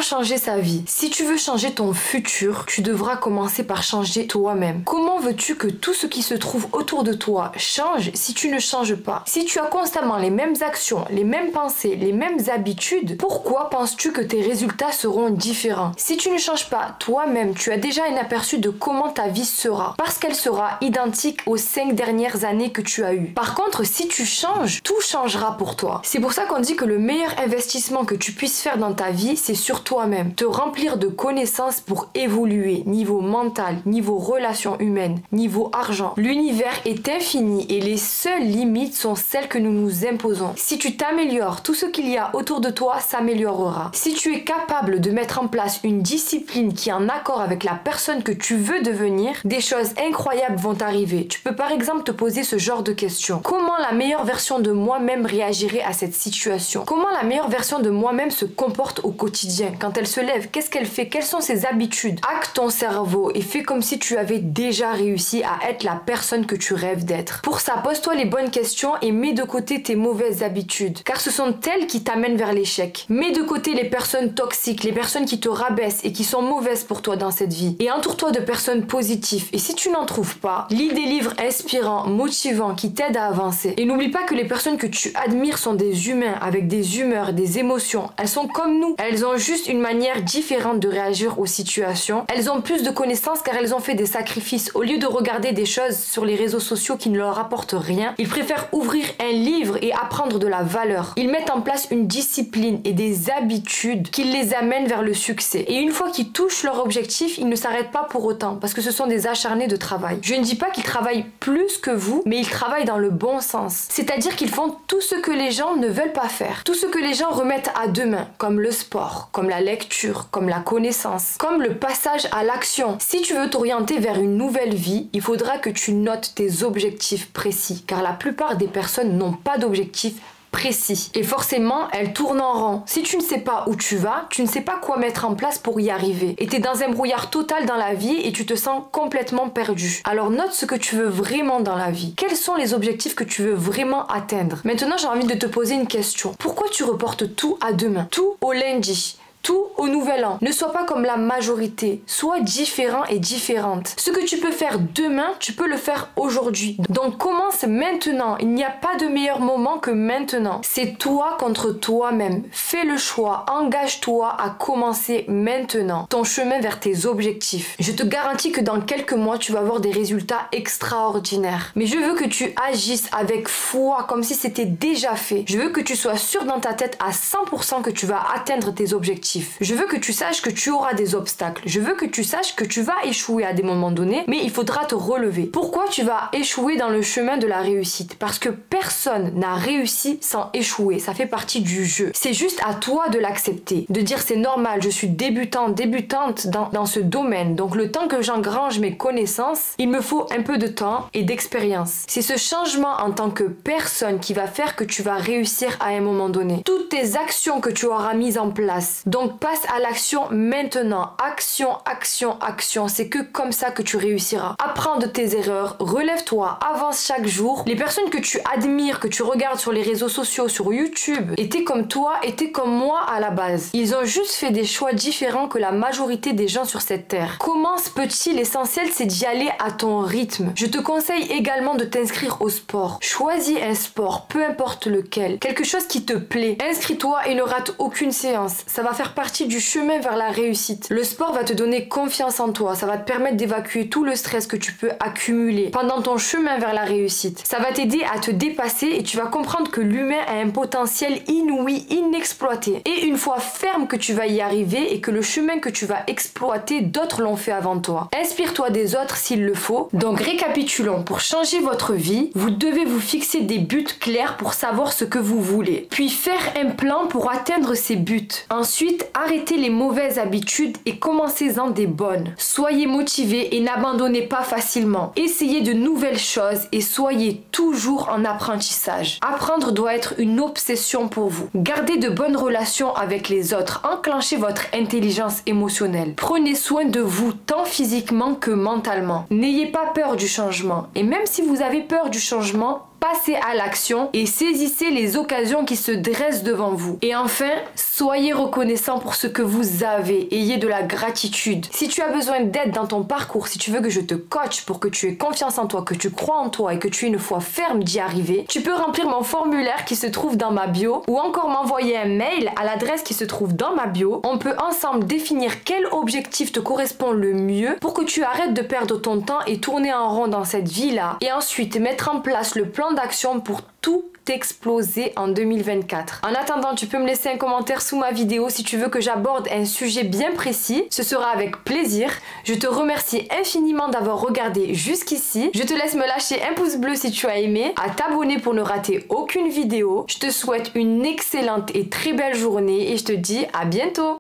Comment changer sa vie? Si tu veux changer ton futur, tu devras commencer par changer toi-même. Comment veux-tu que tout ce qui se trouve autour de toi change si tu ne changes pas? Si tu as constamment les mêmes actions, les mêmes pensées, les mêmes habitudes, pourquoi penses-tu que tes résultats seront différents? Si tu ne changes pas toi-même, tu as déjà un aperçu de comment ta vie sera, parce qu'elle sera identique aux 5 dernières années que tu as eues. Par contre, si tu changes, tout changera pour toi. C'est pour ça qu'on dit que le meilleur investissement que tu puisses faire dans ta vie, c'est sur toi-même. Te remplir de connaissances pour évoluer, niveau mental, niveau relations humaines, niveau argent. L'univers est infini et les seules limites sont celles que nous nous imposons. Si tu t'améliores, tout ce qu'il y a autour de toi s'améliorera. Si tu es capable de mettre en place une discipline qui est en accord avec la personne que tu veux devenir, des choses incroyables vont arriver. Tu peux par exemple te poser ce genre de questions. Comment la meilleure version de moi-même réagirait à cette situation? Comment la meilleure version de moi-même se comporte au quotidien? Quand elle se lève, qu'est-ce qu'elle fait? Quelles sont ses habitudes? Hack ton cerveau et fais comme si tu avais déjà réussi à être la personne que tu rêves d'être. Pour ça, pose-toi les bonnes questions et mets de côté tes mauvaises habitudes, car ce sont elles qui t'amènent vers l'échec. Mets de côté les personnes toxiques, les personnes qui te rabaissent et qui sont mauvaises pour toi dans cette vie, et entoure-toi de personnes positives. Et si tu n'en trouves pas, lis des livres inspirants, motivants, qui t'aident à avancer. Et n'oublie pas que les personnes que tu admires sont des humains avec des humeurs, des émotions. Elles sont comme nous. Elles ont juste une manière différente de réagir aux situations. Elles ont plus de connaissances car elles ont fait des sacrifices. Au lieu de regarder des choses sur les réseaux sociaux qui ne leur apportent rien, ils préfèrent ouvrir un livre et apprendre de la valeur. Ils mettent en place une discipline et des habitudes qui les amènent vers le succès. Et une fois qu'ils touchent leur objectif, ils ne s'arrêtent pas pour autant parce que ce sont des acharnés de travail. Je ne dis pas qu'ils travaillent plus que vous, mais ils travaillent dans le bon sens. C'est-à-dire qu'ils font tout ce que les gens ne veulent pas faire. Tout ce que les gens remettent à demain, comme le sport, comme la lecture, comme la connaissance, comme le passage à l'action. Si tu veux t'orienter vers une nouvelle vie, il faudra que tu notes tes objectifs précis, car la plupart des personnes n'ont pas d'objectifs précis. Et forcément, elles tournent en rond. Si tu ne sais pas où tu vas, tu ne sais pas quoi mettre en place pour y arriver. Et tu es dans un brouillard total dans la vie et tu te sens complètement perdu. Alors note ce que tu veux vraiment dans la vie. Quels sont les objectifs que tu veux vraiment atteindre? Maintenant, j'ai envie de te poser une question. Pourquoi tu reportes tout à demain? Tout au lundi? Tout au nouvel an. Ne sois pas comme la majorité. Sois différent et différente. Ce que tu peux faire demain, tu peux le faire aujourd'hui. Donc commence maintenant. Il n'y a pas de meilleur moment que maintenant. C'est toi contre toi-même. Fais le choix. Engage-toi à commencer maintenant ton chemin vers tes objectifs. Je te garantis que dans quelques mois, tu vas avoir des résultats extraordinaires. Mais je veux que tu agisses avec foi, comme si c'était déjà fait. Je veux que tu sois sûr dans ta tête à 100% que tu vas atteindre tes objectifs. Je veux que tu saches que tu auras des obstacles. Je veux que tu saches que tu vas échouer à des moments donnés, mais il faudra te relever. Pourquoi tu vas échouer dans le chemin de la réussite? Parce que personne n'a réussi sans échouer. Ça fait partie du jeu. C'est juste à toi de l'accepter, de dire c'est normal, je suis débutante dans ce domaine. Donc le temps que j'engrange mes connaissances, il me faut un peu de temps et d'expérience. C'est ce changement en tant que personne qui va faire que tu vas réussir à un moment donné. Toutes tes actions que tu auras mises en place. Donc passe à l'action maintenant. Action, action, action. C'est que comme ça que tu réussiras. Apprends de tes erreurs, relève-toi, avance chaque jour. Les personnes que tu admires, que tu regardes sur les réseaux sociaux, sur YouTube, étaient comme toi, étaient comme moi à la base. Ils ont juste fait des choix différents que la majorité des gens sur cette terre. Commence petit, l'essentiel c'est d'y aller à ton rythme. Je te conseille également de t'inscrire au sport. Choisis un sport, peu importe lequel. Quelque chose qui te plaît. Inscris-toi et ne rate aucune séance. Ça va faire partie du chemin vers la réussite. Le sport va te donner confiance en toi. Ça va te permettre d'évacuer tout le stress que tu peux accumuler pendant ton chemin vers la réussite. Ça va t'aider à te dépasser et tu vas comprendre que l'humain a un potentiel inouï, inexploité. Et une fois ferme que tu vas y arriver et que le chemin que tu vas exploiter, d'autres l'ont fait avant toi. Inspire-toi des autres s'il le faut. Donc récapitulons. Pour changer votre vie, vous devez vous fixer des buts clairs pour savoir ce que vous voulez. Puis faire un plan pour atteindre ces buts. Ensuite, arrêtez les mauvaises habitudes et commencez-en des bonnes. Soyez motivés et n'abandonnez pas facilement. Essayez de nouvelles choses et soyez toujours en apprentissage. Apprendre doit être une obsession pour vous. Gardez de bonnes relations avec les autres. Enclenchez votre intelligence émotionnelle. Prenez soin de vous tant physiquement que mentalement. N'ayez pas peur du changement. Et même si vous avez peur du changement, passez à l'action et saisissez les occasions qui se dressent devant vous. Et enfin, soyez reconnaissant pour ce que vous avez. Ayez de la gratitude. Si tu as besoin d'aide dans ton parcours, si tu veux que je te coach pour que tu aies confiance en toi, que tu crois en toi et que tu aies une foi ferme d'y arriver, tu peux remplir mon formulaire qui se trouve dans ma bio ou encore m'envoyer un mail à l'adresse qui se trouve dans ma bio. On peut ensemble définir quel objectif te correspond le mieux pour que tu arrêtes de perdre ton temps et tourner en rond dans cette vie-là et ensuite mettre en place le plan d'action pour tout exploser en 2024. En attendant, tu peux me laisser un commentaire sous ma vidéo si tu veux que j'aborde un sujet bien précis. Ce sera avec plaisir. Je te remercie infiniment d'avoir regardé jusqu'ici. Je te laisse me lâcher un pouce bleu si tu as aimé, à t'abonner pour ne rater aucune vidéo. Je te souhaite une excellente et très belle journée et je te dis à bientôt.